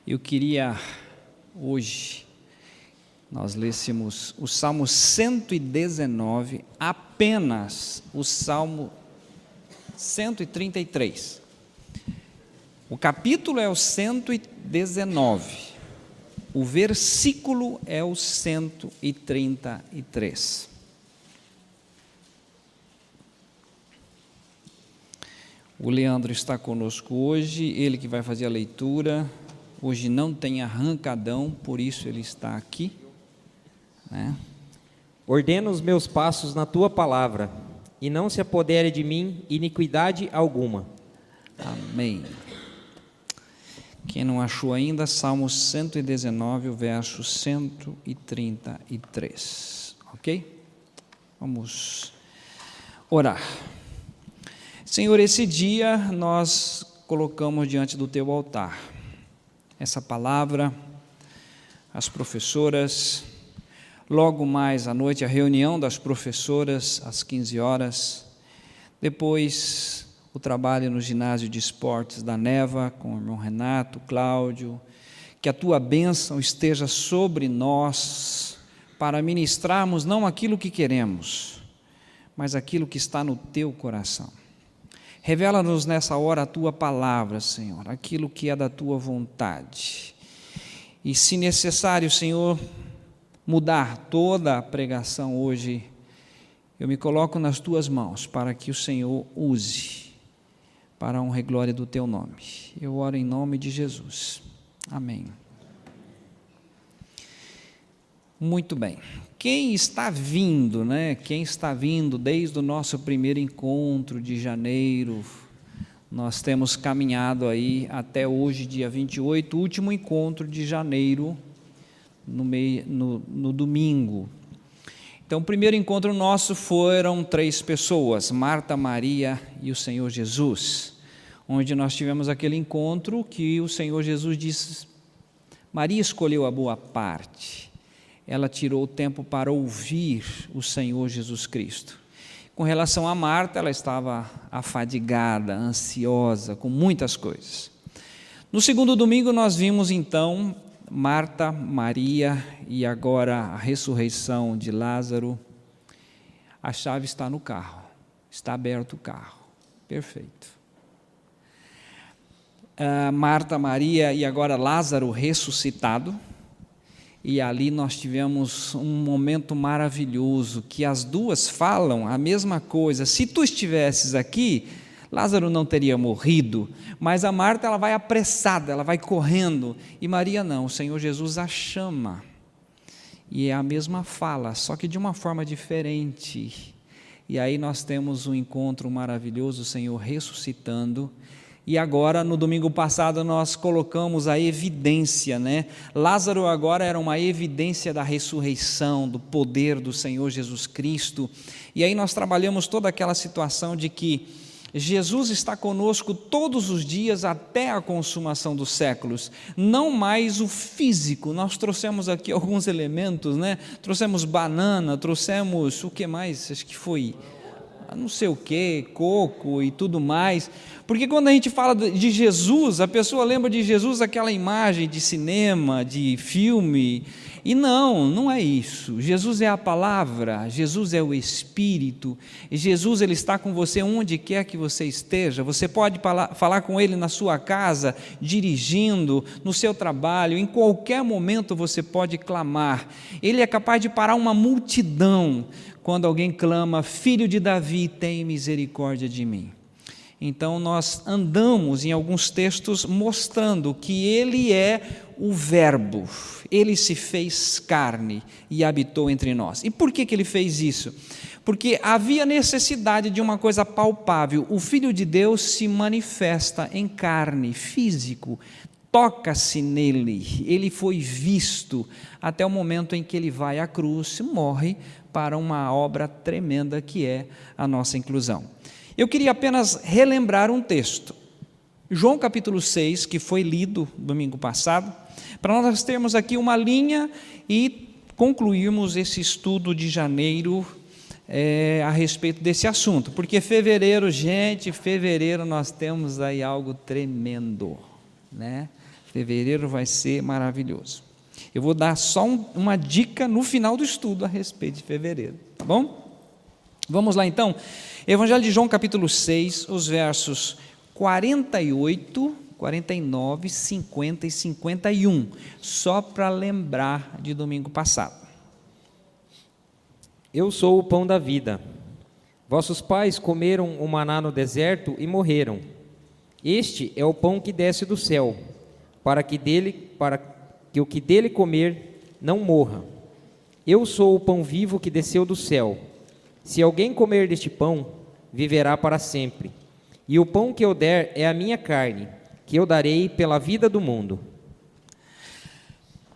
Eu queria hoje nós lêssemos o Salmo 119, apenas o Salmo 133. O capítulo é o 119, o versículo é o 133. O Leandro está conosco hoje, ele que vai fazer a leitura. Hoje não tem arrancadão, por isso ele está aqui, né? Ordena os meus passos na tua palavra, e não se apodere de mim iniquidade alguma. Amém. Quem não achou ainda, Salmo 119, o verso 133, ok? Vamos orar. Senhor, esse dia nós colocamos diante do teu altar essa palavra, as professoras, logo mais à noite a reunião das professoras às 15 horas, depois o trabalho no ginásio de esportes da Neva com o irmão Renato, Cláudio, que a tua bênção esteja sobre nós para ministrarmos não aquilo que queremos, mas aquilo que está no teu coração. Revela-nos nessa hora a tua palavra, Senhor, aquilo que é da tua vontade. E se necessário, Senhor, mudar toda a pregação hoje, eu me coloco nas tuas mãos para que o Senhor use para a honra e glória do teu nome. Eu oro em nome de Jesus. Amém. Muito bem. Quem está vindo, né? Quem está vindo desde o nosso primeiro encontro de janeiro, nós temos caminhado aí até hoje, dia 28, último encontro de janeiro, no domingo. Então, o primeiro encontro nosso foram 3 pessoas, Marta, Maria e o Senhor Jesus, onde nós tivemos aquele encontro que o Senhor Jesus disse, Maria escolheu a boa parte. Ela tirou o tempo para ouvir o Senhor Jesus Cristo. Com relação a Marta, ela estava afadigada, ansiosa, com muitas coisas. No segundo domingo nós vimos então Marta, Maria e agora a ressurreição de Lázaro. A chave está no carro, está aberto o carro, perfeito. Marta, Maria e agora Lázaro ressuscitado. E ali nós tivemos um momento maravilhoso, que as duas falam a mesma coisa. Se tu estivesses aqui, Lázaro não teria morrido, mas a Marta ela vai apressada, ela vai correndo, e Maria não, o Senhor Jesus a chama. E é a mesma fala, só que de uma forma diferente. E aí nós temos um encontro maravilhoso, o Senhor ressuscitando. E agora, no domingo passado, nós colocamos a evidência, né? Lázaro agora era uma evidência da ressurreição, do poder do Senhor Jesus Cristo. E aí nós trabalhamos toda aquela situação de que Jesus está conosco todos os dias até a consumação dos séculos, não mais o físico. Nós trouxemos aqui alguns elementos, né? Trouxemos banana, trouxemos o que mais? Acho que foi não sei o que, coco e tudo mais, porque quando a gente fala de Jesus, a pessoa lembra de Jesus aquela imagem de cinema, de filme, e não é isso. Jesus é a palavra, Jesus é o Espírito, e Jesus ele está com você onde quer que você esteja. Você pode falar com ele na sua casa, dirigindo, no seu trabalho, em qualquer momento você pode clamar. Ele é capaz de parar uma multidão quando alguém clama, Filho de Davi, tem misericórdia de mim. Então nós andamos em alguns textos mostrando que ele é o verbo, ele se fez carne e habitou entre nós. E por que ele fez isso? Porque havia necessidade de uma coisa palpável, o Filho de Deus se manifesta em carne, físico, toca-se nele, ele foi visto até o momento em que ele vai à cruz, morre para uma obra tremenda que é a nossa inclusão. Eu queria apenas relembrar um texto, João capítulo 6, que foi lido domingo passado, para nós termos aqui uma linha e concluirmos esse estudo de janeiro a respeito desse assunto, porque fevereiro, gente, fevereiro nós temos aí algo tremendo, né? Fevereiro vai ser maravilhoso. Eu vou dar só uma dica no final do estudo a respeito de fevereiro, tá bom? Vamos lá então, Evangelho de João capítulo 6, os versos 48, 49, 50 e 51, só para lembrar de domingo passado. Eu sou o pão da vida. Vossos pais comeram o maná no deserto e morreram. Este é o pão que desce do céu, para que o que dele comer não morra. Eu sou o pão vivo que desceu do céu. Se alguém comer deste pão, viverá para sempre. E o pão que eu der é a minha carne, que eu darei pela vida do mundo.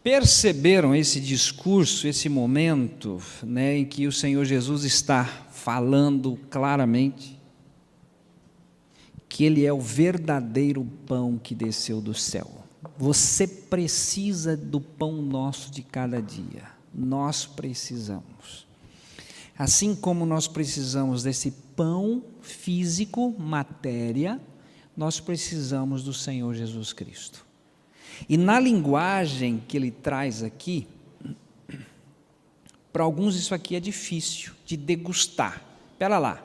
Perceberam esse discurso, esse momento, né, em que o Senhor Jesus está falando claramente que Ele é o verdadeiro pão que desceu do céu. Você precisa do pão nosso de cada dia. Nós precisamos. Assim como nós precisamos desse pão físico, matéria, nós precisamos do Senhor Jesus Cristo. E na linguagem que ele traz aqui, para alguns isso aqui é difícil de degustar. Espera lá,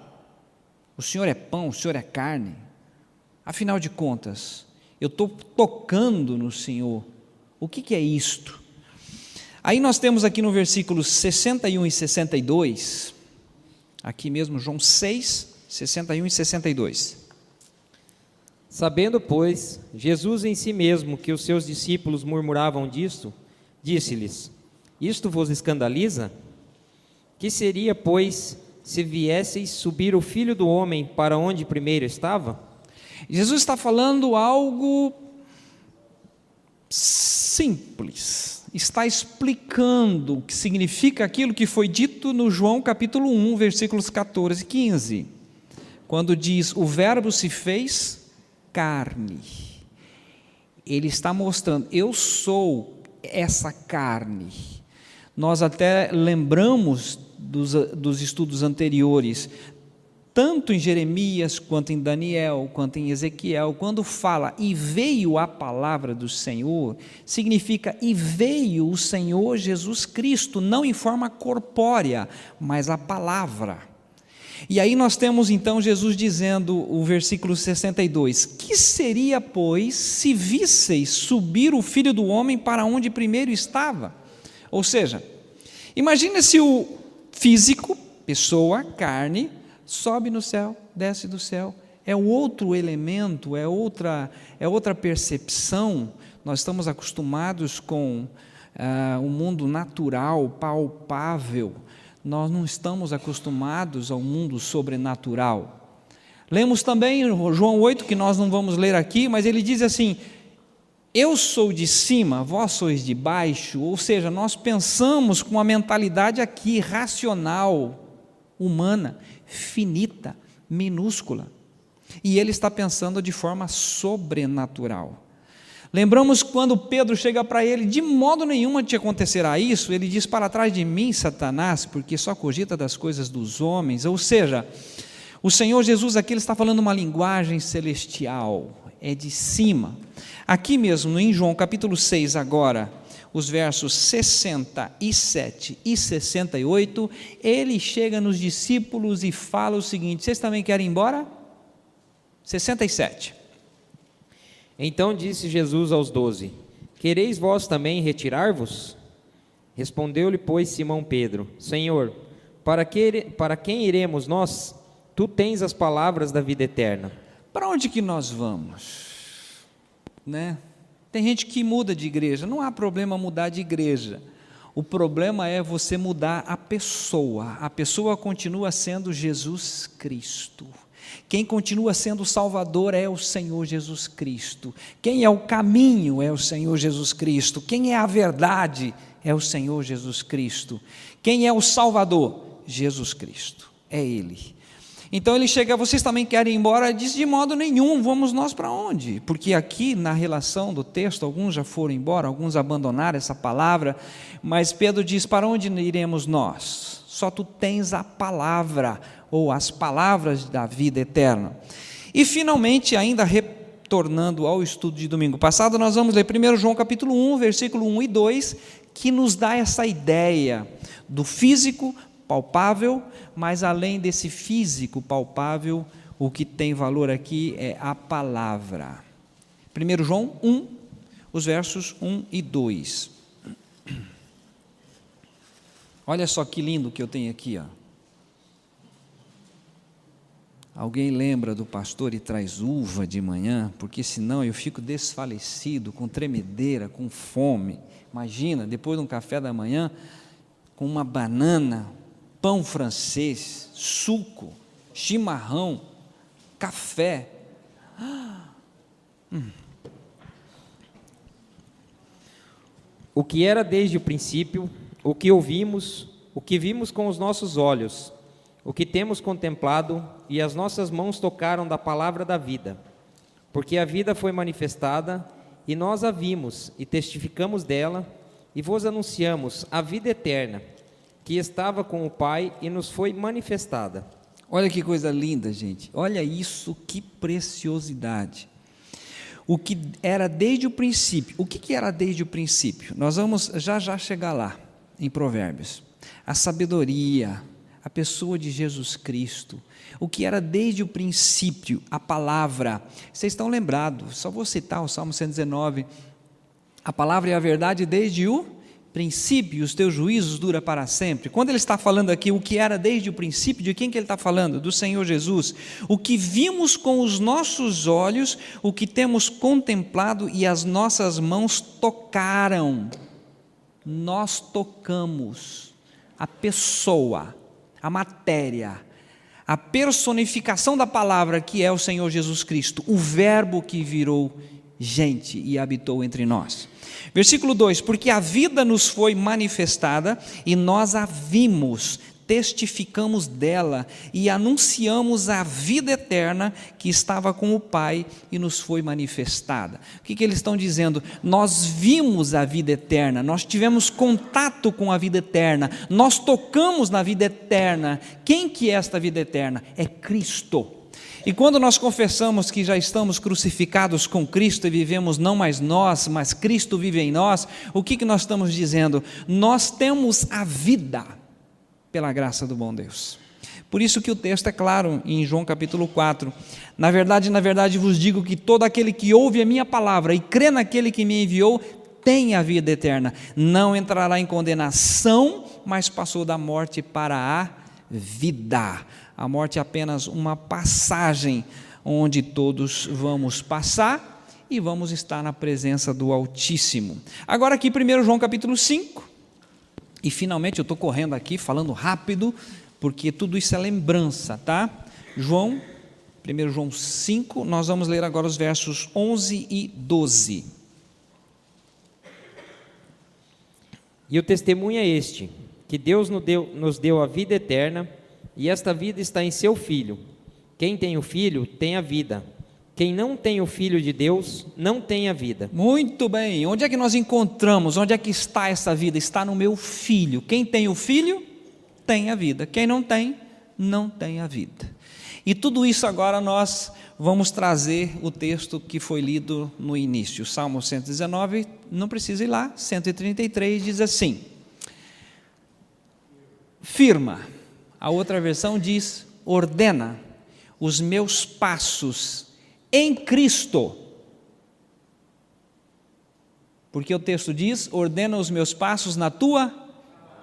o Senhor é pão, o Senhor é carne? Afinal de contas, eu estou tocando no Senhor, o que é isto? Aí nós temos aqui no versículos 61 e 62, aqui mesmo João 6, 61 e 62. Sabendo, pois, Jesus em si mesmo que os seus discípulos murmuravam disto, disse-lhes: Isto vos escandaliza? Que seria, pois, se viesseis subir o Filho do Homem para onde primeiro estava? Jesus está falando algo simples, está explicando o que significa aquilo que foi dito no João capítulo 1, versículos 14 e 15, quando diz: o verbo se fez carne. Ele está mostrando, eu sou essa carne. Nós até lembramos dos estudos anteriores, tanto em Jeremias, quanto em Daniel, quanto em Ezequiel, quando fala, e veio a palavra do Senhor, significa, e veio o Senhor Jesus Cristo, não em forma corpórea, mas a palavra. E aí nós temos então Jesus dizendo, o versículo 62, que seria, pois, se visseis subir o Filho do Homem para onde primeiro estava? Ou seja, imagine se o físico, pessoa, carne, sobe no céu, desce do céu, é outro elemento, é outra percepção. Nós estamos acostumados com o mundo natural, palpável, nós não estamos acostumados ao mundo sobrenatural. Lemos também João 8, que nós não vamos ler aqui, mas ele diz assim: eu sou de cima, vós sois de baixo. Ou seja, nós pensamos com uma mentalidade aqui, racional, humana, finita, minúscula, e ele está pensando de forma sobrenatural. Lembramos quando Pedro chega para ele, de modo nenhum te acontecerá isso, ele diz: para trás de mim, Satanás, porque só cogita das coisas dos homens. Ou seja, o Senhor Jesus aqui ele está falando uma linguagem celestial, é de cima. Aqui mesmo em João capítulo 6 agora, os versos 67 e 68, ele chega nos discípulos e fala o seguinte: vocês também querem ir embora? 67. Então disse Jesus aos 12: Quereis vós também retirar-vos? Respondeu-lhe, pois, Simão Pedro: Senhor, para quem iremos nós? Tu tens as palavras da vida eterna. Para onde que nós vamos? Né? Tem gente que muda de igreja, não há problema mudar de igreja, o problema é você mudar a pessoa continua sendo Jesus Cristo. Quem continua sendo o Salvador é o Senhor Jesus Cristo. Quem é o caminho é o Senhor Jesus Cristo. Quem é a verdade é o Senhor Jesus Cristo. Quem é o Salvador? Jesus Cristo, é Ele. Então ele chega: vocês também querem ir embora? Ele diz: de modo nenhum, vamos nós para onde? Porque aqui na relação do texto, alguns já foram embora, alguns abandonaram essa palavra, mas Pedro diz: para onde iremos nós? Só tu tens a palavra, ou as palavras da vida eterna. E finalmente, ainda retornando ao estudo de domingo passado, nós vamos ler 1 João capítulo 1, versículo 1 e 2, que nos dá essa ideia do físico palpável, mas além desse físico palpável, o que tem valor aqui é a palavra. 1 João 1, os versos 1 e 2. Olha só que lindo que eu tenho aqui, ó. Alguém lembra do pastor e traz uva de manhã? Porque senão eu fico desfalecido, com tremedeira, com fome. Imagina, depois de um café da manhã, com uma banana, pão francês, suco, chimarrão, café. O que era desde o princípio, o que ouvimos, o que vimos com os nossos olhos, o que temos contemplado e as nossas mãos tocaram da palavra da vida. Porque a vida foi manifestada e nós a vimos e testificamos dela e vos anunciamos a vida eterna, que estava com o Pai e nos foi manifestada. Olha que coisa linda, gente. Olha isso, que preciosidade. O que era desde o princípio. O que era desde o princípio? Nós vamos já chegar lá, em Provérbios. A sabedoria, a pessoa de Jesus Cristo, o que era desde o princípio, a palavra. Vocês estão lembrados, só vou citar o Salmo 119, a palavra é a verdade desde o princípio, os teus juízos duram para sempre. Quando ele está falando aqui o que era desde o princípio, de quem que ele está falando? Do Senhor Jesus. O que vimos com os nossos olhos, o que temos contemplado e as nossas mãos tocaram. Nós tocamos a pessoa, a matéria, a personificação da palavra que é o Senhor Jesus Cristo, o verbo que virou gente e habitou entre nós. Versículo 2, porque a vida nos foi manifestada e nós a vimos, testificamos dela e anunciamos a vida eterna que estava com o Pai e nos foi manifestada. O que eles estão dizendo? Nós vimos a vida eterna, nós tivemos contato com a vida eterna, nós tocamos na vida eterna. Quem que é esta vida eterna? É Cristo. E quando nós confessamos que já estamos crucificados com Cristo e vivemos não mais nós, mas Cristo vive em nós, o que nós estamos dizendo? Nós temos a vida pela graça do bom Deus. Por isso que o texto é claro em João capítulo 4. Na verdade vos digo que todo aquele que ouve a minha palavra e crê naquele que me enviou, tem a vida eterna. Não entrará em condenação, mas passou da morte para a vida. A morte é apenas uma passagem onde todos vamos passar e vamos estar na presença do Altíssimo. Agora aqui 1 João capítulo 5, e finalmente eu estou correndo aqui, falando rápido, porque tudo isso é lembrança, tá? 1 João 5, nós vamos ler agora os versos 11 e 12. E o testemunho é este, que Deus nos deu a vida eterna, e esta vida está em seu Filho. Quem tem o Filho tem a vida. Quem não tem o Filho de Deus não tem a vida. Muito bem, onde é que nós encontramos? Onde é que está essa vida? Está no meu Filho. Quem tem o Filho tem a vida. Quem não tem, não tem a vida. E tudo isso agora nós vamos trazer o texto que foi lido no início. Salmo 119, não precisa ir lá, 133 diz assim: firma. A outra versão diz: ordena os meus passos em Cristo. Porque o texto diz: ordena os meus passos na tua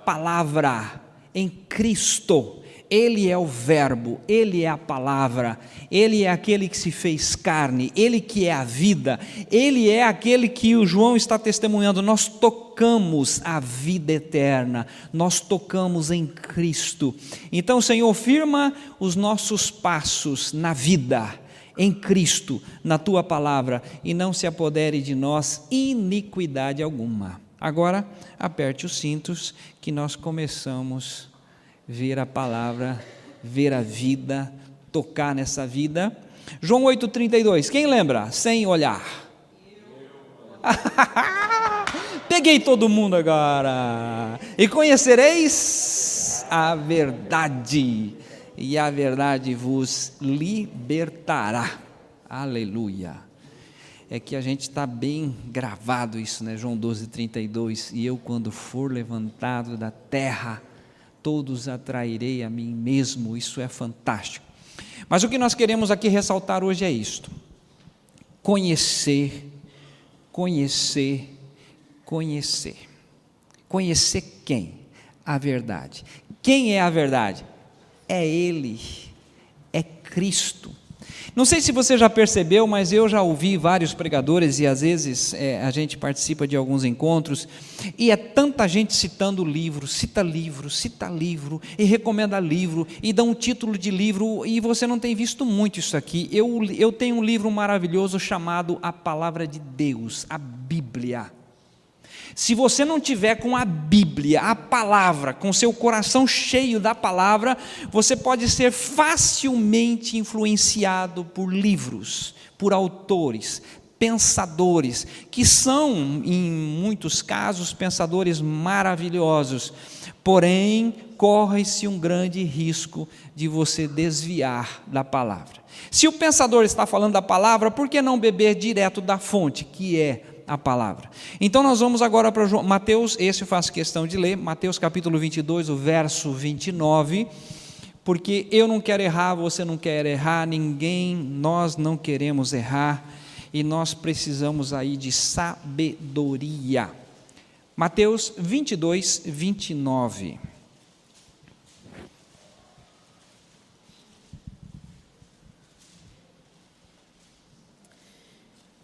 palavra, em Cristo. Ele é o verbo, Ele é a palavra, Ele é aquele que se fez carne, Ele que é a vida, Ele é aquele que o João está testemunhando. Nós tocamos a vida eterna, nós tocamos em Cristo. Então, Senhor, firma os nossos passos na vida, em Cristo, na Tua palavra, e não se apodere de nós iniquidade alguma. Agora, aperte os cintos que nós começamos ver a palavra, ver a vida, tocar nessa vida. João 8,32, quem lembra? Sem olhar. Peguei todo mundo agora. E conhecereis a verdade, e a verdade vos libertará. Aleluia. é que a gente está bem gravado isso, né? João 12:32, e eu quando for levantado da terra, todos atrairei a mim mesmo. Isso é fantástico. Mas o que nós queremos aqui ressaltar hoje é isto: conhecer. Conhecer quem? A verdade. Quem é a verdade? É Ele, é Cristo. Não sei se você já percebeu, mas eu já ouvi vários pregadores, e às vezes a gente participa de alguns encontros, e é tanta gente citando livro, cita livro, e recomenda livro, e dá um título de livro, e você não tem visto muito isso aqui. Eu tenho um livro maravilhoso chamado A Palavra de Deus, a Bíblia. Se você não tiver com a Bíblia, a palavra, com seu coração cheio da palavra, você pode ser facilmente influenciado por livros, por autores, pensadores, que são, em muitos casos, pensadores maravilhosos, porém, corre-se um grande risco de você desviar da palavra. Se o pensador está falando da palavra, por que não beber direto da fonte, que é a palavra? Então nós vamos agora para Mateus, esse eu faço questão de ler, Mateus capítulo 22, o verso 29, porque eu não quero errar, você não quer errar, nós não queremos errar, e nós precisamos aí de sabedoria. Mateus 22, 29.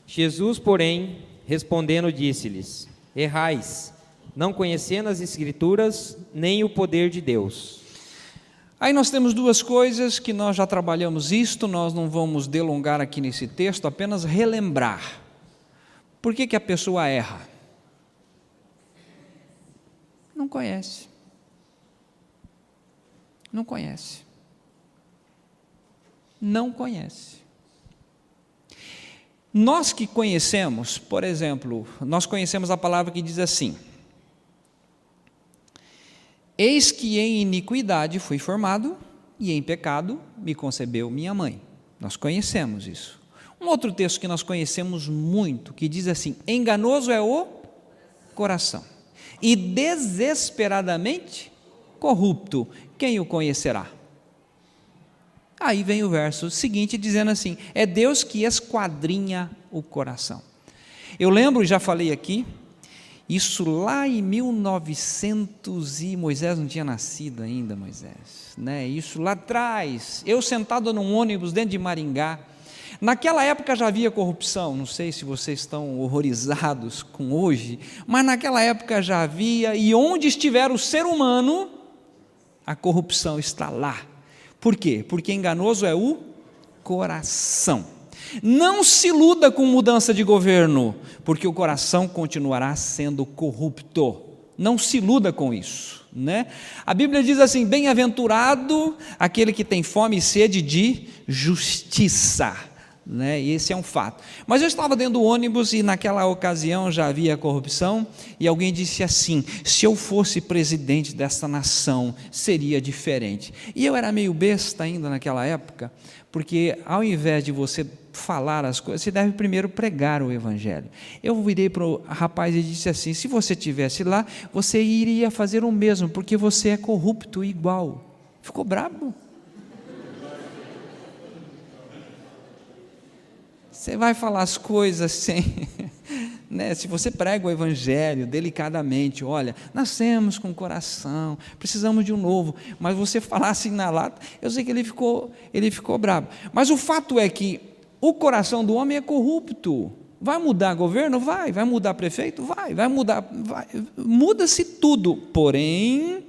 Jesus, porém, respondendo, disse-lhes: errais, não conhecendo as Escrituras, nem o poder de Deus. Aí nós temos duas coisas que nós já trabalhamos isto, nós não vamos delongar aqui nesse texto, apenas relembrar. Por que a pessoa erra? Não conhece. Não conhece. Não conhece. Nós que conhecemos, por exemplo, nós conhecemos a palavra que diz assim: eis que em iniquidade fui formado, e em pecado me concebeu minha mãe. Nós conhecemos isso. Um outro texto que nós conhecemos muito, que diz assim: enganoso é o coração, e desesperadamente corrupto, quem o conhecerá? Aí vem o verso seguinte dizendo assim: é Deus que esquadrinha o coração. Eu lembro, já falei aqui, isso lá em 1900, e Moisés não tinha nascido ainda, Moisés, né? Isso lá atrás, eu sentado num ônibus dentro de Maringá. Naquela época já havia corrupção, não sei se vocês estão horrorizados com hoje, mas naquela época já havia, e onde estiver o ser humano, a corrupção está lá. Por quê? Porque enganoso é o coração. Não se iluda com mudança de governo, porque o coração continuará sendo corrupto. Não se iluda com isso, né? A Bíblia diz assim: bem-aventurado aquele que tem fome e sede de justiça, né? E esse é um fato. Mas eu estava dentro do ônibus e naquela ocasião já havia corrupção, e alguém disse assim: se eu fosse presidente desta nação, seria diferente. E eu era meio besta ainda naquela época, porque ao invés de você falar as coisas, você deve primeiro pregar o evangelho. Eu virei para o rapaz e disse assim: se você estivesse lá, você iria fazer o mesmo, porque você é corrupto igual. Ficou bravo. Você vai falar as coisas sem, né? Se você prega o evangelho delicadamente, olha, nascemos com o coração, precisamos de um novo, mas você falar assim na lata, eu sei que ele ficou bravo. Mas o fato é que o coração do homem é corrupto. Vai mudar governo? Vai mudar prefeito? Vai mudar, muda-se tudo, porém,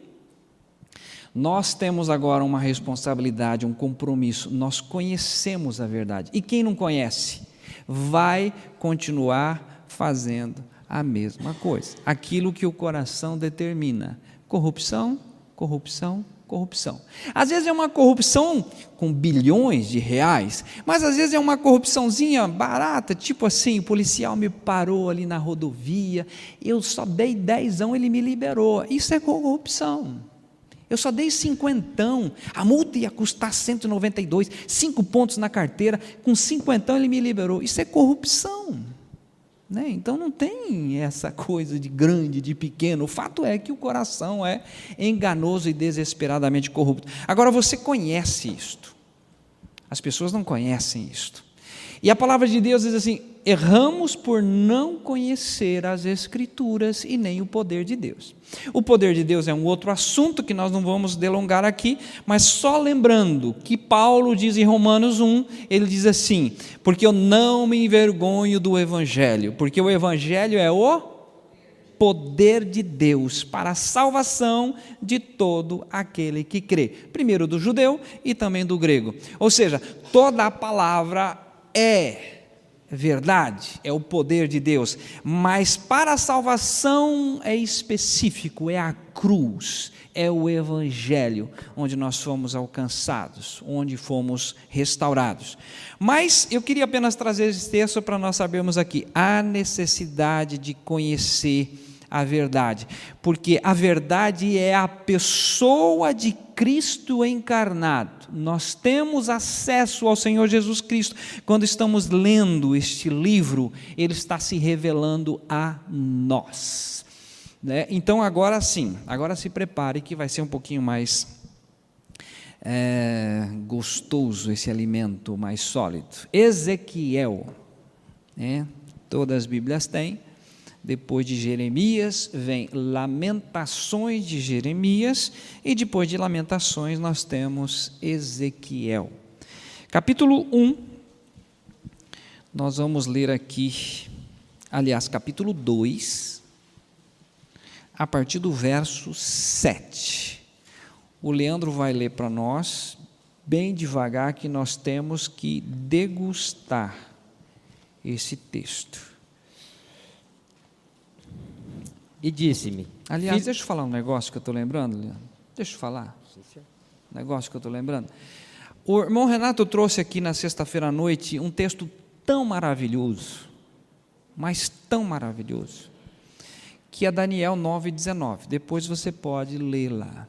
nós temos agora uma responsabilidade, um compromisso, nós conhecemos a verdade, e quem não conhece, vai continuar fazendo a mesma coisa, aquilo que o coração determina: corrupção, corrupção, corrupção. Às vezes é uma corrupção com bilhões de reais, mas às vezes é uma corrupçãozinha barata, tipo assim: o policial me parou ali na rodovia, eu só dei 10, ele me liberou. Isso é corrupção. Eu só dei 50, a multa ia custar 192, 5 pontos na carteira, com 50 ele me liberou. Isso é corrupção, né? Então não tem essa coisa de grande, de pequeno. O fato é que o coração é enganoso e desesperadamente corrupto. Agora você conhece isto, as pessoas não conhecem isto. E a palavra de Deus diz assim: erramos por não conhecer as Escrituras e nem o poder de Deus. O poder de Deus é um outro assunto que nós não vamos delongar aqui, mas só lembrando que Paulo diz em Romanos 1, ele diz assim: porque eu não me envergonho do Evangelho, porque o Evangelho é o poder de Deus para a salvação de todo aquele que crê, primeiro do judeu e também do grego. Ou seja, toda a palavra é verdade, é o poder de Deus, mas para a salvação é específico, é a cruz, é o Evangelho, onde nós fomos alcançados, onde fomos restaurados. Mas eu queria apenas trazer esse texto para nós sabermos aqui, a necessidade de conhecer a verdade, porque a verdade é a pessoa de Cristo encarnado. Nós temos acesso ao Senhor Jesus Cristo. Quando estamos lendo este livro, Ele está se revelando a nós, né? Então agora sim, agora se prepare que vai ser um pouquinho mais gostoso esse alimento, mais sólido. Ezequiel, né? Todas as Bíblias têm. Depois de Jeremias, vem Lamentações de Jeremias, e depois de Lamentações nós temos Ezequiel. Capítulo 1, nós vamos ler aqui, aliás, capítulo 2, a partir do verso 7. O Leandro vai ler para nós, bem devagar, que nós temos que degustar esse texto. E disse-me... Aliás, deixa eu falar um negócio que eu estou lembrando, Leandro. Deixa eu falar. Um negócio que eu estou lembrando. O irmão Renato trouxe aqui na sexta-feira à noite um texto tão maravilhoso, mas tão maravilhoso, que é Daniel 9:19. Depois você pode ler lá.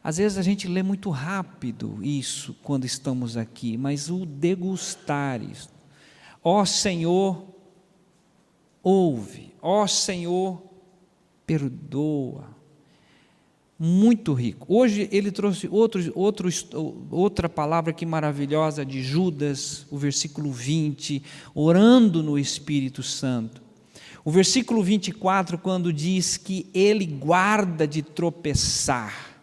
Às vezes a gente lê muito rápido isso quando estamos aqui, mas o degustar isso. Ó Senhor, ouve. Ó Senhor, perdoa. Muito rico. Hoje ele trouxe outra palavra que maravilhosa de Judas, o versículo 20, orando no Espírito Santo. O versículo 24, quando diz que ele guarda de tropeçar.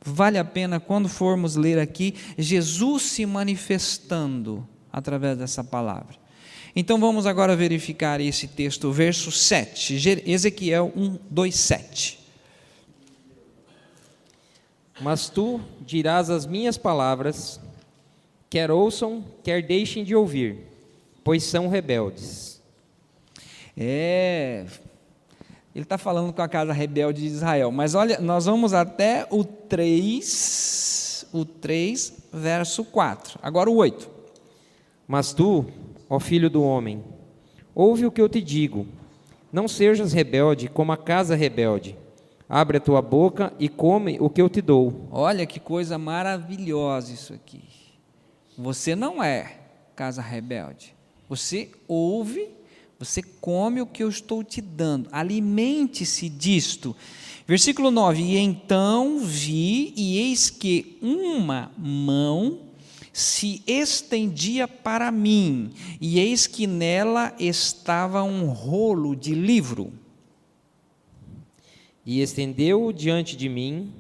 Vale a pena, quando formos ler aqui, Jesus se manifestando através dessa palavra. Então vamos agora verificar esse texto, verso 7, Ezequiel 1:2-7. Mas tu dirás as minhas palavras, quer ouçam, quer deixem de ouvir, pois são rebeldes. Ele está falando com a casa rebelde de Israel, mas olha, nós vamos até o 3, verso 4, agora o 8. Mas tu, ó filho do homem, ouve o que eu te digo, não sejas rebelde como a casa rebelde, abre a tua boca e come o que eu te dou. Olha que coisa maravilhosa isso aqui. Você não é casa rebelde, você ouve, você come o que eu estou te dando, alimente-se disto. Versículo 9, e então vi, e eis que uma mão se estendia para mim, e eis que nela estava um rolo de livro. E estendeu-o diante de mim,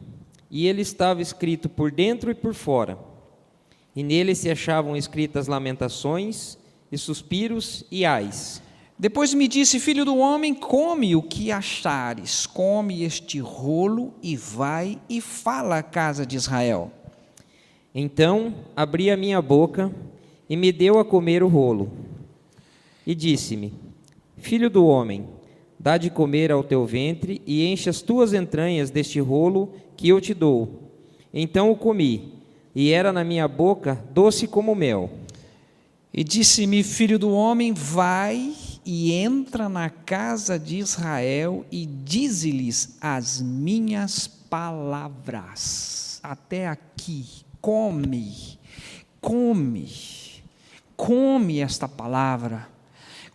e ele estava escrito por dentro e por fora, e nele se achavam escritas lamentações, e suspiros e ais. Depois me disse, filho do homem, come o que achares, come este rolo, e vai e fala à casa de Israel. Então abri a minha boca, e me deu a comer o rolo. E disse-me, filho do homem, dá de comer ao teu ventre, e enche as tuas entranhas deste rolo que eu te dou. Então o comi, e era na minha boca doce como mel. E disse-me, filho do homem, vai e entra na casa de Israel, e dize-lhes as minhas palavras. Até aqui, come esta palavra.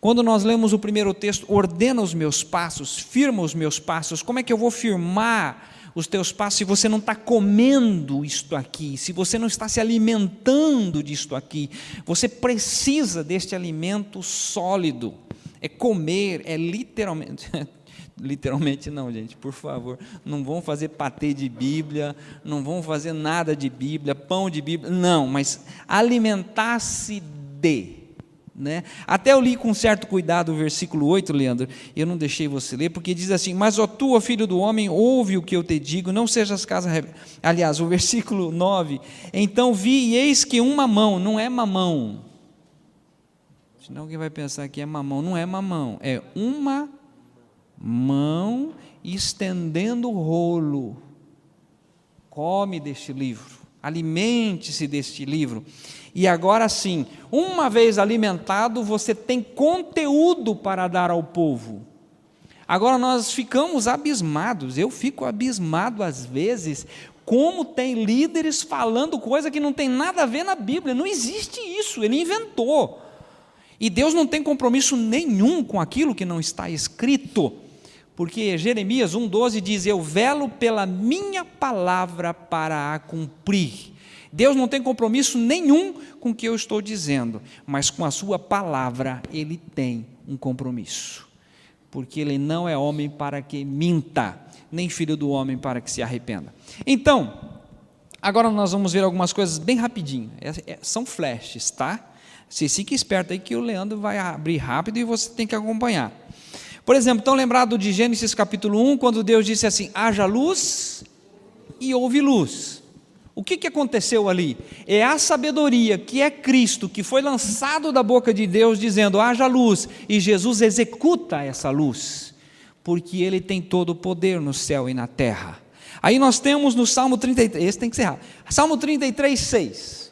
Quando nós lemos o primeiro texto, ordena os meus passos, firma os meus passos. Como é que eu vou firmar os teus passos se você não está comendo isto aqui, se você não está se alimentando disto aqui? Você precisa deste alimento sólido. É comer, é literalmente... Literalmente não, gente, por favor, não vão fazer patê de Bíblia, não vão fazer nada de Bíblia, pão de Bíblia, não, mas alimentar-se de, né? Até eu li com certo cuidado o versículo 8, Leandro, eu não deixei você ler, porque diz assim: mas ó tu, ó filho do homem, ouve o que eu te digo, não sejas casa... Aliás, o versículo 9, então vi e eis que uma mão, não é mamão, senão alguém vai pensar que é mamão, não é mamão, é uma mão estendendo o rolo. Come deste livro, alimente-se deste livro. E agora sim, uma vez alimentado, você tem conteúdo para dar ao povo. Agora nós ficamos abismados, eu fico abismado às vezes, como tem líderes falando coisa que não tem nada a ver na Bíblia. Não existe isso, ele inventou. E Deus não tem compromisso nenhum com aquilo que não está escrito. Porque Jeremias 1,12 diz: eu velo pela minha palavra para a cumprir. Deus não tem compromisso nenhum com o que eu estou dizendo, mas com a sua palavra Ele tem um compromisso. Porque Ele não é homem para que minta, nem filho do homem para que se arrependa. Então, agora nós vamos ver algumas coisas bem rapidinho, são flashes, tá? Você fica esperto aí que o Leandro vai abrir rápido e você tem que acompanhar. Por exemplo, estão lembrados de Gênesis capítulo 1, quando Deus disse assim: haja luz e houve luz. O que aconteceu ali? É a sabedoria, que é Cristo, que foi lançado da boca de Deus dizendo: haja luz, e Jesus executa essa luz, porque Ele tem todo o poder no céu e na terra. Aí nós temos no Salmo 33, esse tem que ser rápido, Salmo 33, 6,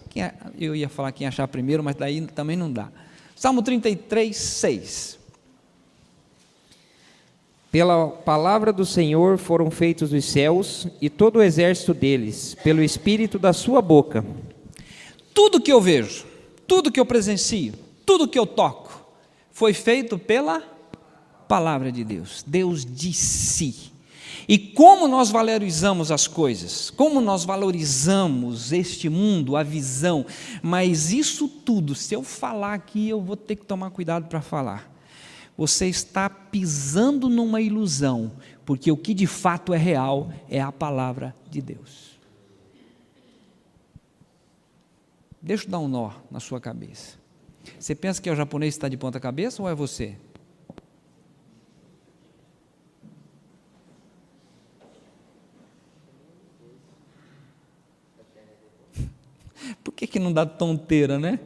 eu ia falar quem achar primeiro, mas daí também não dá. Salmo 33, 6. Pela palavra do Senhor foram feitos os céus e todo o exército deles, pelo espírito da sua boca. Tudo que eu vejo, tudo que eu presencio, tudo que eu toco, foi feito pela palavra de Deus. Deus disse. E como nós valorizamos as coisas, como nós valorizamos este mundo, a visão, mas isso tudo, se eu falar aqui, eu vou ter que tomar cuidado para falar. Você está pisando numa ilusão, porque o que de fato é real é a palavra de Deus. Deixa eu dar um nó na sua cabeça. Você pensa que é o japonês que está de ponta cabeça ou é você? Por que não dá tonteira, né?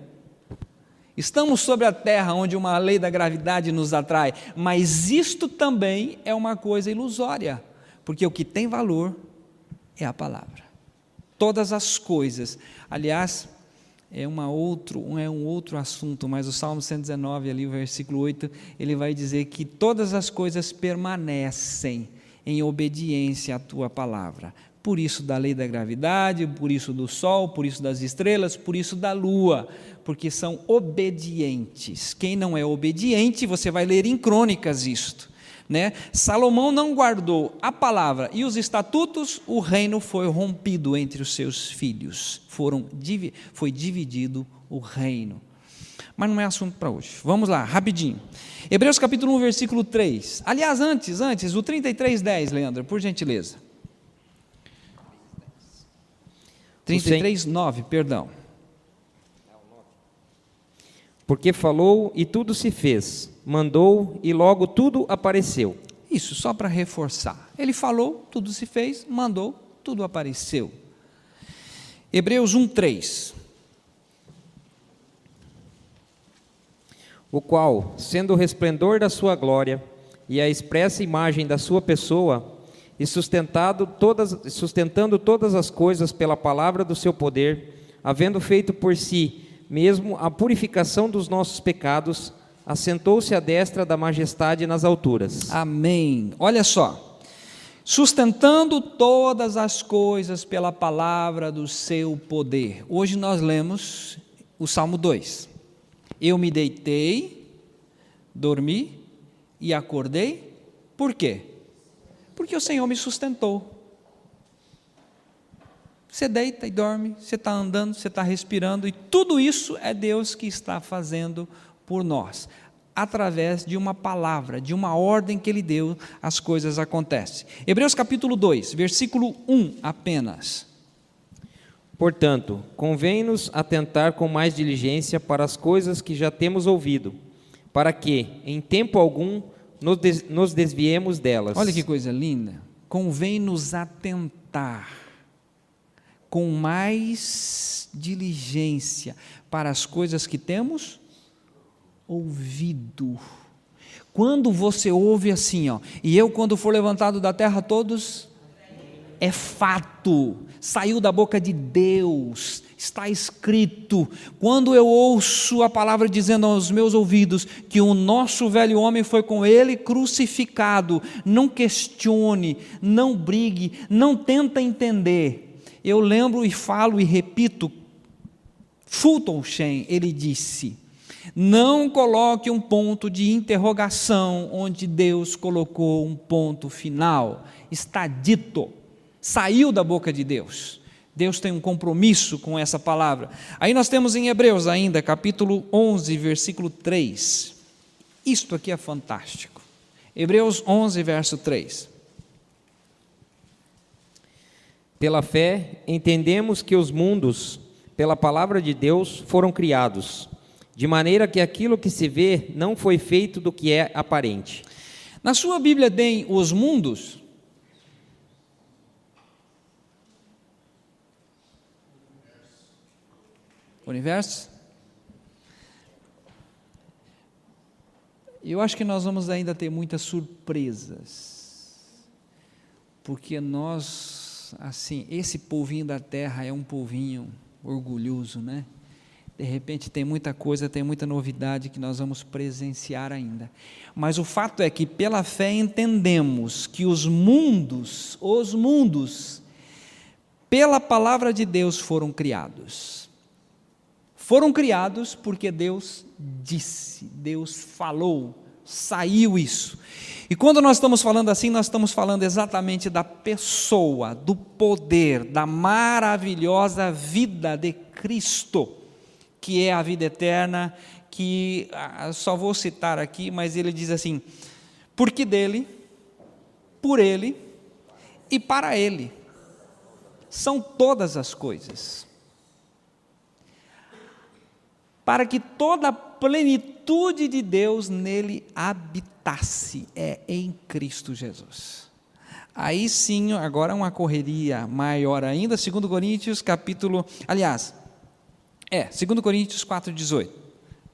Estamos sobre a terra onde uma lei da gravidade nos atrai, mas isto também é uma coisa ilusória, porque o que tem valor é a palavra. Todas as coisas, aliás, é um outro assunto, mas o Salmo 119, ali o versículo 8, ele vai dizer que todas as coisas permanecem em obediência à tua palavra. Por isso da lei da gravidade, por isso do sol, por isso das estrelas, por isso da lua, porque são obedientes. Quem não é obediente, você vai ler em Crônicas isto, né? Salomão não guardou a palavra e os estatutos, o reino foi rompido entre os seus filhos, foi dividido o reino. Mas não é assunto para hoje. Vamos lá, rapidinho. Hebreus capítulo 1, versículo 3. Aliás, antes, o 33:10, Leandro, por gentileza. 33:9, perdão. Porque falou e tudo se fez, mandou e logo tudo apareceu. Isso, só para reforçar. Ele falou, tudo se fez, mandou, tudo apareceu. Hebreus 1:3. O qual, sendo o resplendor da sua glória e a expressa imagem da sua pessoa, e sustentando todas as coisas pela palavra do seu poder, havendo feito por si mesmo a purificação dos nossos pecados, assentou-se à destra da majestade nas alturas. Amém. Olha só, sustentando todas as coisas pela palavra do seu poder. Hoje nós lemos o Salmo 2. Eu me deitei, dormi e acordei. Por quê? Porque o Senhor me sustentou. Você deita e dorme, você está andando, você está respirando, e tudo isso é Deus que está fazendo por nós. Através de uma palavra, de uma ordem que Ele deu, as coisas acontecem. Hebreus capítulo 2, versículo 1 apenas. Portanto, convém-nos atentar com mais diligência para as coisas que já temos ouvido, para que, em tempo algum, nos desviemos delas. Olha que coisa linda. Convém-nos atentar com mais diligência para as coisas que temos ouvido. Quando você ouve assim, e eu quando for levantado da terra todos, é fato, saiu da boca de Deus, está escrito. Quando eu ouço a palavra dizendo aos meus ouvidos que o nosso velho homem foi com ele crucificado, não questione, não brigue, não tenta entender. Eu lembro e falo e repito, Fulton Sheen, ele disse, não coloque um ponto de interrogação onde Deus colocou um ponto final, está dito, saiu da boca de Deus, Deus tem um compromisso com essa palavra. Aí nós temos em Hebreus ainda, capítulo 11, versículo 3, isto aqui é fantástico, Hebreus 11, verso 3. Pela fé, entendemos que os mundos, pela palavra de Deus, foram criados, de maneira que aquilo que se vê não foi feito do que é aparente. Na sua Bíblia tem os mundos? Universo? Eu acho que nós vamos ainda ter muitas surpresas, porque nós, assim, esse povinho da terra é um povinho orgulhoso, né? De repente tem muita coisa, tem muita novidade que nós vamos presenciar ainda. Mas o fato é que pela fé entendemos que os mundos, pela palavra de Deus foram criados. Foram criados porque Deus disse, Deus falou, saiu isso. E quando nós estamos falando assim, nós estamos falando exatamente da pessoa, do poder, da maravilhosa vida de Cristo, que é a vida eterna, que só vou citar aqui, mas ele diz assim, porque dele, por ele e para ele, são todas as coisas, para que toda a plenitude de Deus nele habitasse, é em Cristo Jesus. Aí sim, agora uma correria maior ainda, 2 Coríntios capítulo, 2 Coríntios 4,18,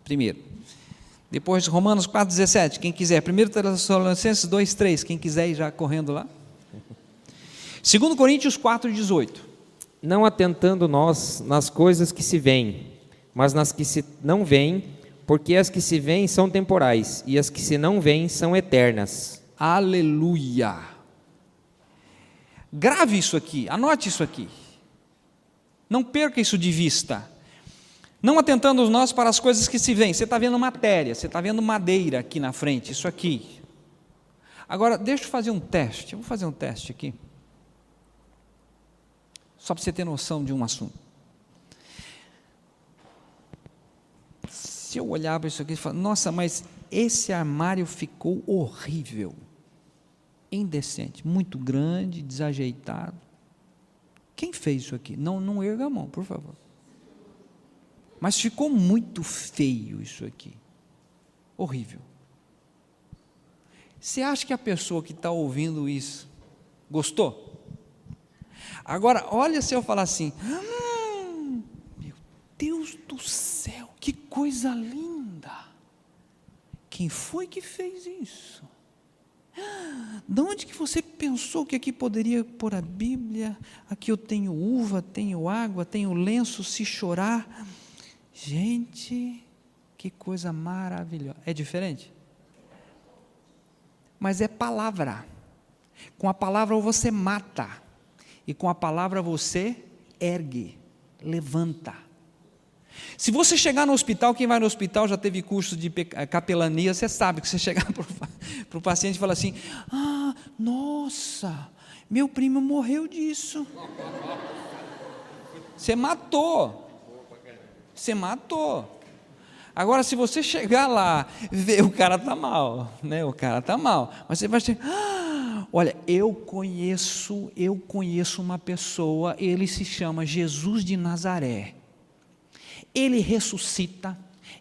primeiro, depois Romanos 4,17, quem quiser, 1 Tessalonicenses 2,3, quem quiser ir já correndo lá, 2 Coríntios 4,18, não atentando nós nas coisas que se veem, mas nas que se não veem, porque as que se veem são temporais, e as que se não veem são eternas. Aleluia! Grave isso aqui, anote isso aqui, não perca isso de vista. Não atentando nós para as coisas que se veem. Você está vendo matéria, você está vendo madeira aqui na frente, isso aqui. Agora, deixa eu fazer um teste, eu vou fazer um teste aqui, só para você ter noção de um assunto. Se eu olhar para isso aqui e falar, nossa, mas esse armário ficou horrível, indecente, muito grande, desajeitado. Quem fez isso aqui? Não erga a mão, por favor. Mas ficou muito feio isso aqui, horrível. Você acha que a pessoa que está ouvindo isso gostou? Agora, olha se eu falar assim, meu Deus do céu, que coisa linda, quem foi que fez isso? De onde que você pensou que aqui poderia pôr a Bíblia? Aqui eu tenho uva, tenho água, tenho lenço, se chorar. Gente, que coisa maravilhosa. É diferente? Mas é palavra. Com a palavra você mata, e com a palavra você ergue, levanta. Se você chegar no hospital, quem vai no hospital já teve curso de capelania, você sabe que você chegar para o paciente e falar assim: ah, nossa, meu primo morreu disso. Você matou. Você matou. Agora, se você chegar lá e ver, o cara está mal, né? O cara está mal, mas você vai dizer: olha, eu conheço uma pessoa, ele se chama Jesus de Nazaré. Ele ressuscita,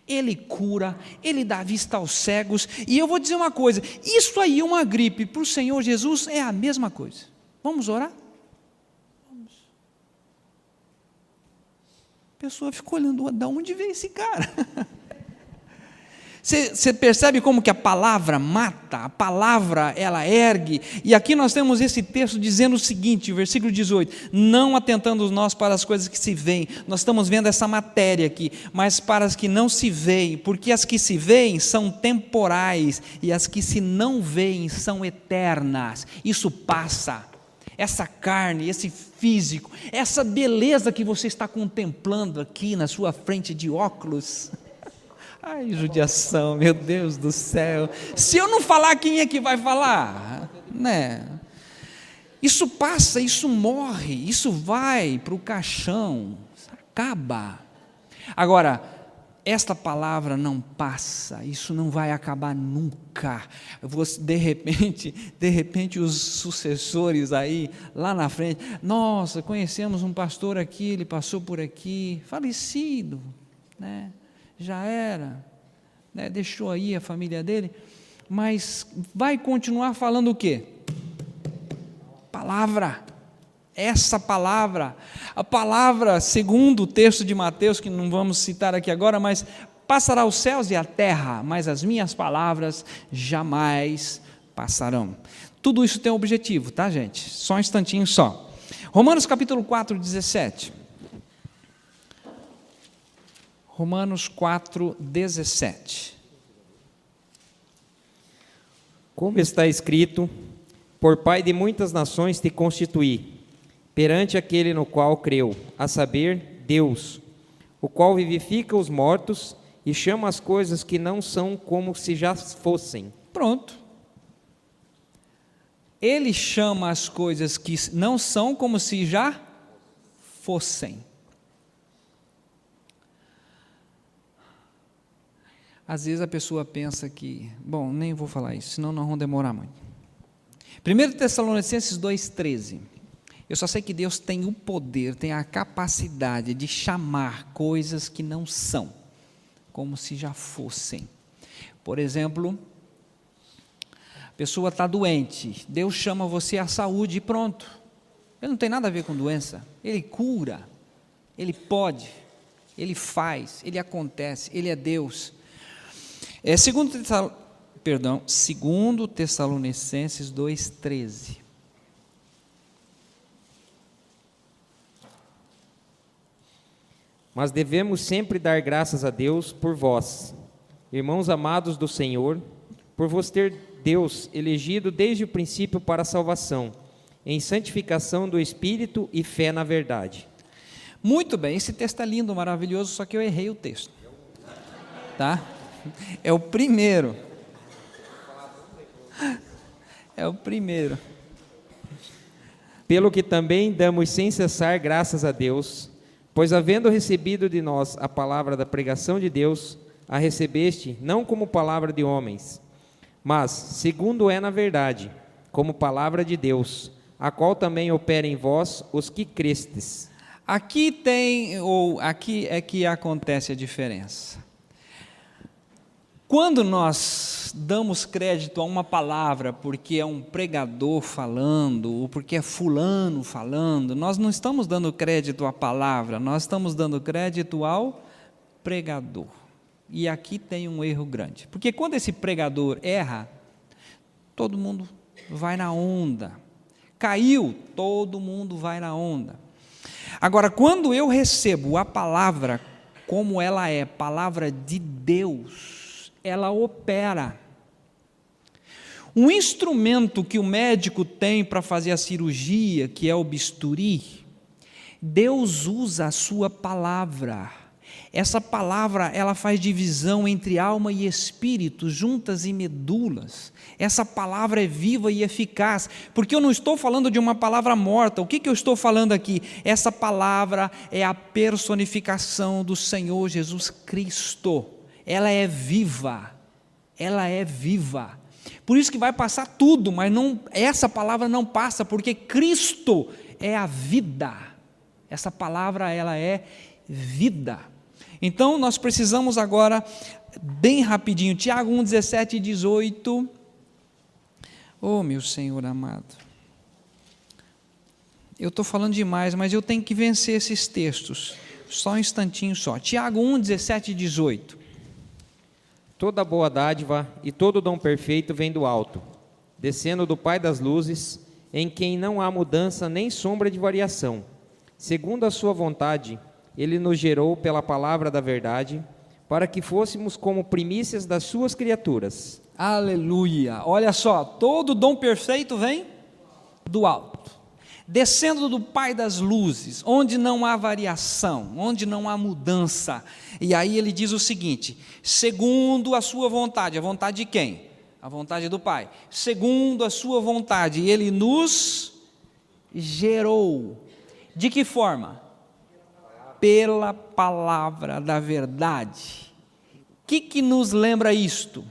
ele cura, ele dá vista aos cegos, e eu vou dizer uma coisa: isso aí, uma gripe para o Senhor Jesus é a mesma coisa. Vamos orar? Vamos. A pessoa ficou olhando: de onde veio esse cara? Você percebe como que a palavra mata, a palavra ela ergue, e aqui nós temos esse texto dizendo o seguinte, versículo 18, não atentando nós para as coisas que se veem, nós estamos vendo essa matéria aqui, mas para as que não se veem, porque as que se veem são temporais, e as que se não veem são eternas. Isso passa. Essa carne, esse físico, essa beleza que você está contemplando aqui na sua frente de óculos. Ai, judiação, meu Deus do céu. Se eu não falar, quem é que vai falar? Né? Isso passa, isso morre, isso vai para o caixão, acaba. Agora, esta palavra não passa, isso não vai acabar nunca. De repente os sucessores aí, lá na frente, nossa, conhecemos um pastor aqui, ele passou por aqui, falecido, né? Já era, né? Deixou aí a família dele, mas vai continuar falando o quê? Palavra, essa palavra, a palavra, segundo o texto de Mateus, que não vamos citar aqui agora, mas passará os céus e a terra, mas as minhas palavras jamais passarão. Tudo isso tem um objetivo, tá, gente? Só um instantinho só. Romanos capítulo 4, 17. Romanos 4, 17. Como está escrito: por pai de muitas nações te constituí, perante aquele no qual creu, a saber, Deus, o qual vivifica os mortos e chama as coisas que não são como se já fossem. Pronto. Ele chama as coisas que não são como se já fossem. Às vezes a pessoa pensa que, bom, nem vou falar isso, senão nós vamos demorar muito. 1 Tessalonicenses 2,13. Eu só sei que Deus tem o poder, tem a capacidade de chamar coisas que não são, como se já fossem. Por exemplo, a pessoa está doente, Deus chama você à saúde e pronto. Ele não tem nada a ver com doença, Ele cura, Ele pode, Ele faz, Ele acontece, Ele é Deus. Segundo Tessalonicenses 2,13. Mas devemos sempre dar graças a Deus por vós, irmãos amados do Senhor, por vos ter Deus elegido desde o princípio para a salvação, em santificação do Espírito e fé na verdade. Muito bem, esse texto é lindo, maravilhoso, só que eu errei o texto. Tá? É o primeiro. É o primeiro. Pelo que também damos sem cessar graças a Deus, pois havendo recebido de nós a palavra da pregação de Deus, a recebeste não como palavra de homens, mas, segundo é na verdade, como palavra de Deus, a qual também opera em vós os que crestes. Aqui é que acontece a diferença. Quando nós damos crédito a uma palavra porque é um pregador falando, ou porque é fulano falando, nós não estamos dando crédito à palavra, nós estamos dando crédito ao pregador. E aqui tem um erro grande, porque quando esse pregador erra, todo mundo vai na onda. Caiu, todo mundo vai na onda. Agora, quando eu recebo a palavra como ela é, palavra de Deus, ela opera. O instrumento que o médico tem para fazer a cirurgia, que é o bisturi, Deus usa a sua palavra. Essa palavra, ela faz divisão entre alma e espírito, juntas e medulas. Essa palavra é viva e eficaz, porque eu não estou falando de uma palavra morta. O que eu estou falando aqui? Essa palavra é a personificação do Senhor Jesus Cristo. Ela é viva, ela é viva. Por isso que vai passar tudo, mas não, essa palavra não passa, porque Cristo é a vida. Essa palavra, ela é vida. Então, nós precisamos agora, bem rapidinho, Tiago 1, 17 e 18. Oh, meu Senhor amado. Eu estou falando demais, mas eu tenho que vencer esses textos. Só um instantinho só. Tiago 1, 17 e 18. Toda boa dádiva e todo dom perfeito vem do alto, descendo do Pai das luzes, em quem não há mudança nem sombra de variação. Segundo a sua vontade, Ele nos gerou pela palavra da verdade, para que fôssemos como primícias das suas criaturas. Aleluia! Olha só, todo dom perfeito vem do alto, descendo do Pai das luzes, onde não há variação, onde não há mudança. E aí ele diz o seguinte: segundo a sua vontade. A vontade de quem? A vontade do Pai. Segundo a sua vontade, Ele nos gerou. De que forma? Pela palavra da verdade. O que nos lembra isto?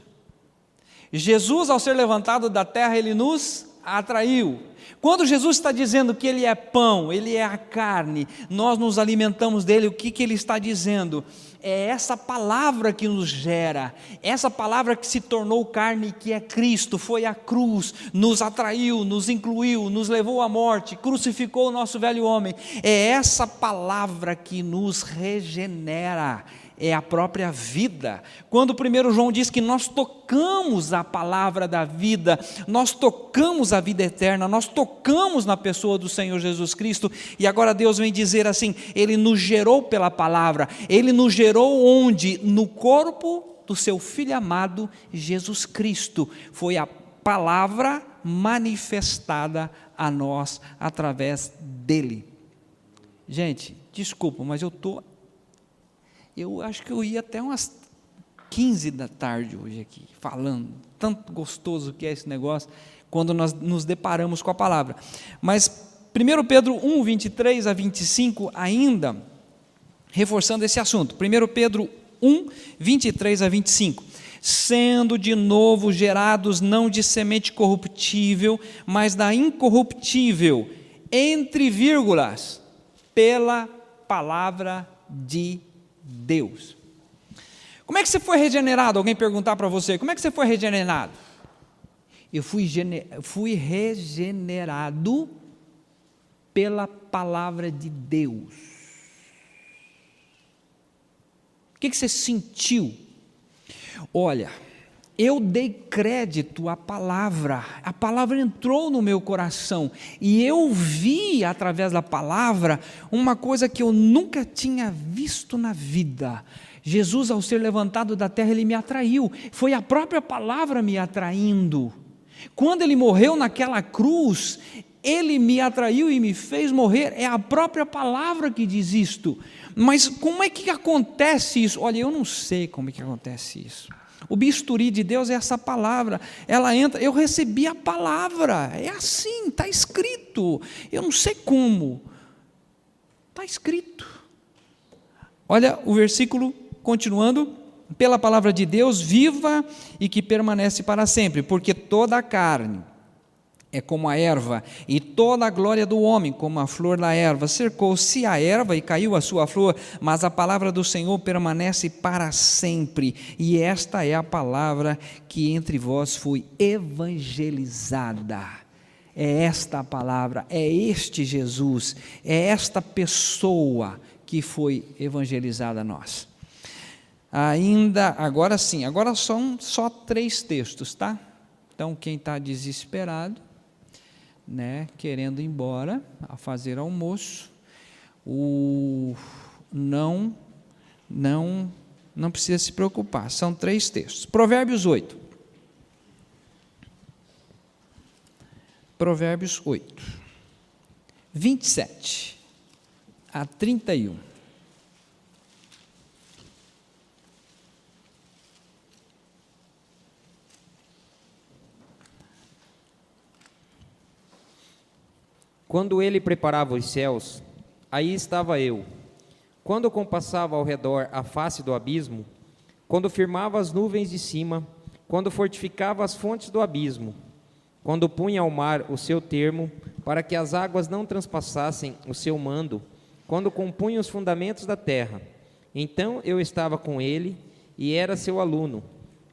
Jesus, ao ser levantado da terra, Ele nos atraiu. Quando Jesus está dizendo que Ele é pão, Ele é a carne, nós nos alimentamos dEle, o que Ele está dizendo? É essa palavra que nos gera, essa palavra que se tornou carne, que é Cristo, foi à cruz, nos atraiu, nos incluiu, nos levou à morte, crucificou o nosso velho homem. É essa palavra que nos regenera, é a própria vida. Quando o 1 João diz que nós tocamos a palavra da vida, nós tocamos a vida eterna, nós tocamos na pessoa do Senhor Jesus Cristo, e agora Deus vem dizer assim: Ele nos gerou pela palavra. Ele nos gerou onde? No corpo do seu Filho amado, Jesus Cristo. Foi a palavra manifestada a nós através dEle. Gente, desculpa, mas eu acho que eu ia até umas 15 da tarde hoje aqui, falando, tanto gostoso que é esse negócio, quando nós nos deparamos com a palavra. Mas 1 Pedro 1, 23 a 25, ainda, reforçando esse assunto, 1 Pedro 1, 23 a 25, sendo de novo gerados não de semente corruptível, mas da incorruptível, entre vírgulas, pela palavra de Deus. Como é que você foi regenerado? Alguém perguntar para você, como é que você foi regenerado? Eu fui regenerado pela palavra de Deus. O que você sentiu? Olha, eu dei crédito à palavra, a palavra entrou no meu coração, e eu vi através da palavra uma coisa que eu nunca tinha visto na vida. Jesus, ao ser levantado da terra, Ele me atraiu, foi a própria palavra me atraindo. Quando Ele morreu naquela cruz, Ele me atraiu e me fez morrer, é a própria palavra que diz isto. Mas como é que acontece isso? Olha, eu não sei como é que acontece isso. O bisturi de Deus é essa palavra, ela entra, eu recebi a palavra, é assim, está escrito, eu não sei como, está escrito. Olha o versículo continuando, pela palavra de Deus viva e que permanece para sempre, porque toda a carne é como a erva, e toda a glória do homem como a flor da erva. Cercou-se a erva e caiu a sua flor, mas a palavra do Senhor permanece para sempre. E esta é a palavra que entre vós foi evangelizada. É esta a palavra, é este Jesus, é esta pessoa que foi evangelizada a nós. Ainda, agora sim, agora são só 3 textos, tá? Então quem está desesperado, querendo ir embora a fazer almoço, não precisa se preocupar, são 3 textos. Provérbios 8. Provérbios 8, 27 a 31. Quando ele preparava os céus, aí estava eu. Quando compassava ao redor a face do abismo, quando firmava as nuvens de cima, quando fortificava as fontes do abismo, quando punha ao mar o seu termo, para que as águas não transpassassem o seu mando, quando compunha os fundamentos da terra. Então eu estava com ele, e era seu aluno,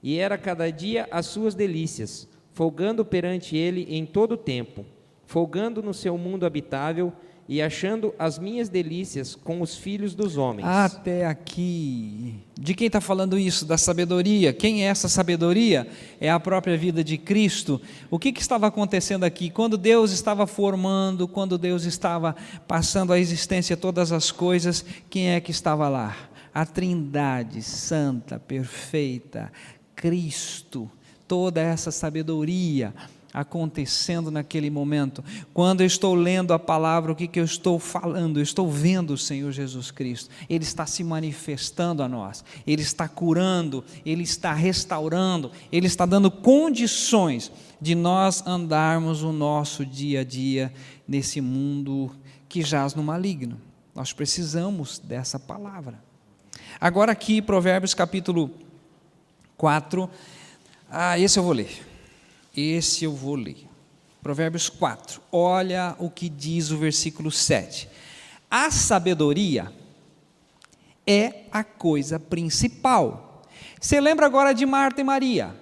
e era cada dia as suas delícias, folgando perante ele em todo o tempo, folgando no seu mundo habitável, e achando as minhas delícias com os filhos dos homens. Até aqui. De quem está falando isso? Da sabedoria. Quem é essa sabedoria? É a própria vida de Cristo. O que estava acontecendo aqui? Quando Deus estava formando, quando Deus estava passando à existência todas as coisas, quem é que estava lá? A Trindade santa, perfeita, Cristo, toda essa sabedoria acontecendo naquele momento. Quando eu estou lendo a palavra, o que eu estou falando? Eu estou vendo o Senhor Jesus Cristo. Ele está se manifestando a nós, Ele está curando, Ele está restaurando, Ele está dando condições de nós andarmos o nosso dia a dia nesse mundo que jaz no maligno. Nós precisamos dessa palavra. Agora aqui, Provérbios capítulo 4, esse eu vou ler. Provérbios 4, olha o que diz o versículo 7. A sabedoria é a coisa principal. Você lembra agora de Marta e Maria?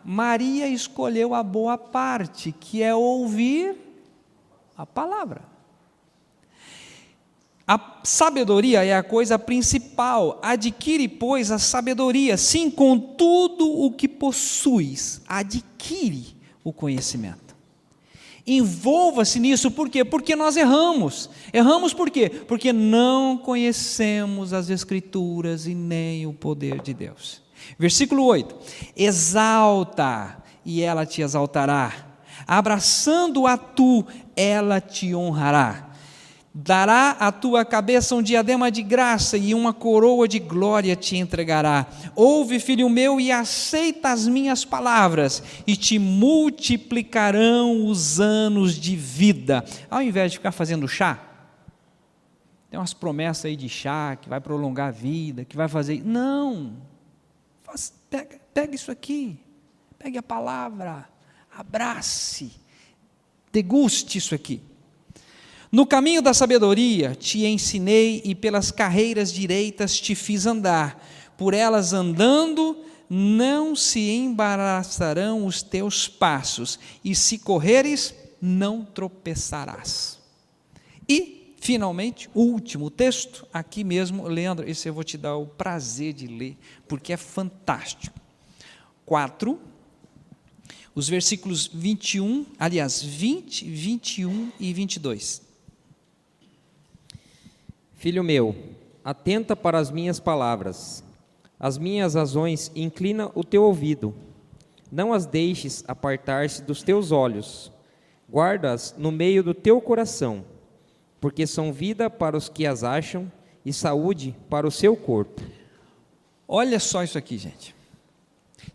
Maria escolheu a boa parte, que é ouvir a palavra. A sabedoria é a coisa principal. Adquire, pois, a sabedoria. Sim, com tudo o que possuis, adquire o conhecimento. Envolva-se nisso, por quê? Porque nós erramos. Erramos por quê? Porque não conhecemos as Escrituras e nem o poder de Deus. Versículo 8: exalta, e ela te exaltará. Abraçando-a tu, ela te honrará. Dará à tua cabeça um diadema de graça, e uma coroa de glória te entregará. Ouve, filho meu, e aceita as minhas palavras, e te multiplicarão os anos de vida. Ao invés de ficar fazendo chá, tem umas promessas aí de chá, que vai prolongar a vida, que vai fazer... Não, pega isso aqui, pegue a palavra, abrace, deguste isso aqui. No caminho da sabedoria te ensinei, e pelas carreiras direitas te fiz andar. Por elas andando, não se embaraçarão os teus passos, e se correres, não tropeçarás. E, finalmente, o último texto, aqui mesmo, Leandro, esse eu vou te dar o prazer de ler, porque é fantástico. 4, os versículos 20, 21 e 22. Filho meu, atenta para as minhas palavras, as minhas razões inclina o teu ouvido, não as deixes apartar-se dos teus olhos, guarda-as no meio do teu coração, porque são vida para os que as acham e saúde para o seu corpo. Olha só isso aqui, gente.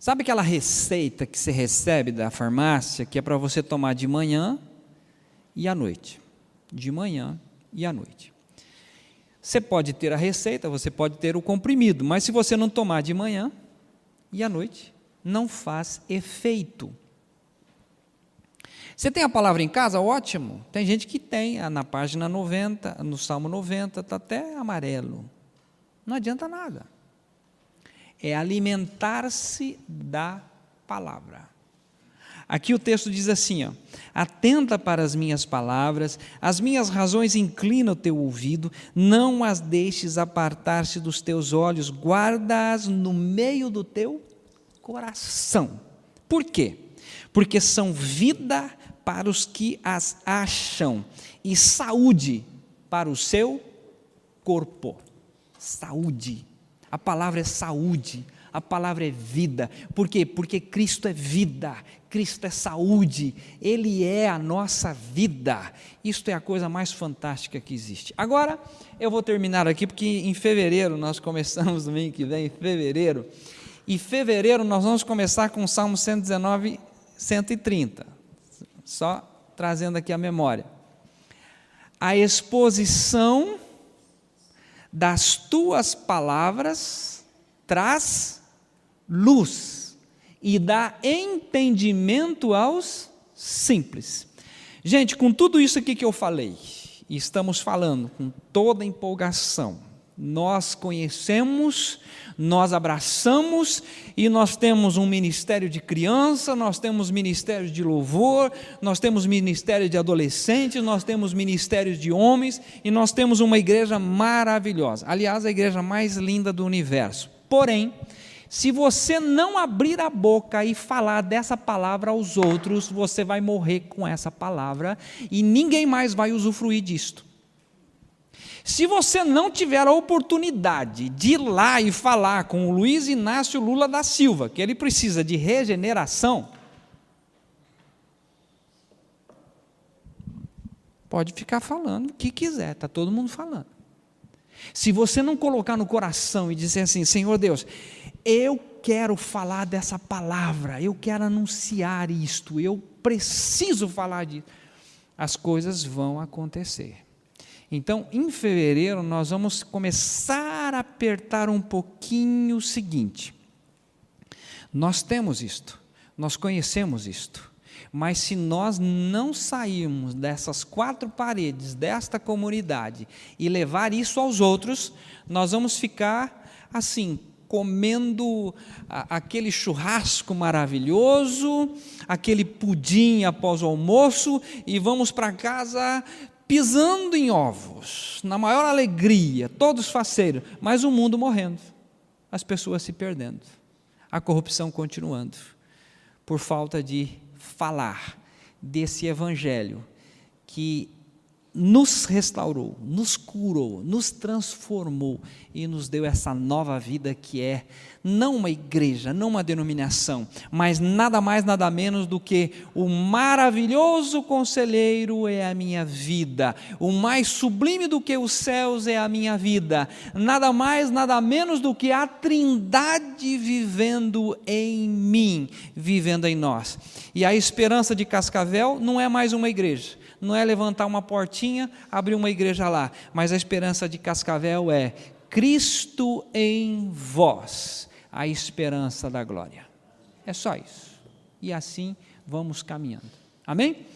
Sabe aquela receita que você recebe da farmácia, que é para você tomar de manhã e à noite? De manhã e à noite. Você pode ter a receita, você pode ter o comprimido, mas se você não tomar de manhã e à noite, não faz efeito. Você tem a palavra em casa? Ótimo. Tem gente que tem, na página 90, no Salmo 90, está até amarelo. Não adianta nada. É alimentar-se da palavra. Aqui o texto diz assim, atenta para as minhas palavras, as minhas razões inclina o teu ouvido, não as deixes apartar-se dos teus olhos, guarda-as no meio do teu coração. Por quê? Porque são vida para os que as acham e saúde para o seu corpo. Saúde. A palavra é saúde. a palavra é vida. Por quê? Porque Cristo é vida, Cristo é saúde, Ele é a nossa vida. Isto é a coisa mais fantástica que existe. Agora, eu vou terminar aqui, porque em fevereiro, nós começamos domingo que vem, em fevereiro nós vamos começar com o Salmo 119, 130, só trazendo aqui a memória. A exposição das tuas palavras traz luz e dá entendimento aos simples. Gente, com tudo isso aqui que eu falei, e estamos falando com toda empolgação, nós conhecemos, nós abraçamos, e nós temos um ministério de criança, nós temos ministério de louvor, nós temos ministério de adolescentes, nós temos ministério de homens, e nós temos uma igreja maravilhosa, aliás, a igreja mais linda do universo. Porém, se você não abrir a boca e falar dessa palavra aos outros, você vai morrer com essa palavra, e ninguém mais vai usufruir disto. Se você não tiver a oportunidade de ir lá e falar com o Luiz Inácio Lula da Silva, que ele precisa de regeneração, pode ficar falando o que quiser, está todo mundo falando. Se você não colocar no coração e dizer assim, Senhor Deus, eu quero falar dessa palavra, eu quero anunciar isto, eu preciso falar disso, as coisas vão acontecer. Então, em fevereiro, nós vamos começar a apertar um pouquinho o seguinte: nós temos isto, nós conhecemos isto, mas se nós não sairmos dessas 4 paredes, desta comunidade, e levar isso aos outros, nós vamos ficar assim, comendo aquele churrasco maravilhoso, aquele pudim após o almoço, e vamos para casa pisando em ovos, na maior alegria, todos faceiros, mas o mundo morrendo, as pessoas se perdendo, a corrupção continuando, por falta de falar desse evangelho que nos restaurou, nos curou, nos transformou e nos deu essa nova vida que é não uma igreja, não uma denominação, mas nada mais, nada menos do que o maravilhoso conselheiro é a minha vida, o mais sublime do que os céus é a minha vida, nada mais, nada menos do que a Trindade vivendo em mim, vivendo em nós. E a esperança de Cascavel não é mais uma igreja, não é levantar uma portinha, abrir uma igreja lá, mas a esperança de Cascavel é Cristo em vós, a esperança da glória. É só isso. E assim vamos caminhando. Amém?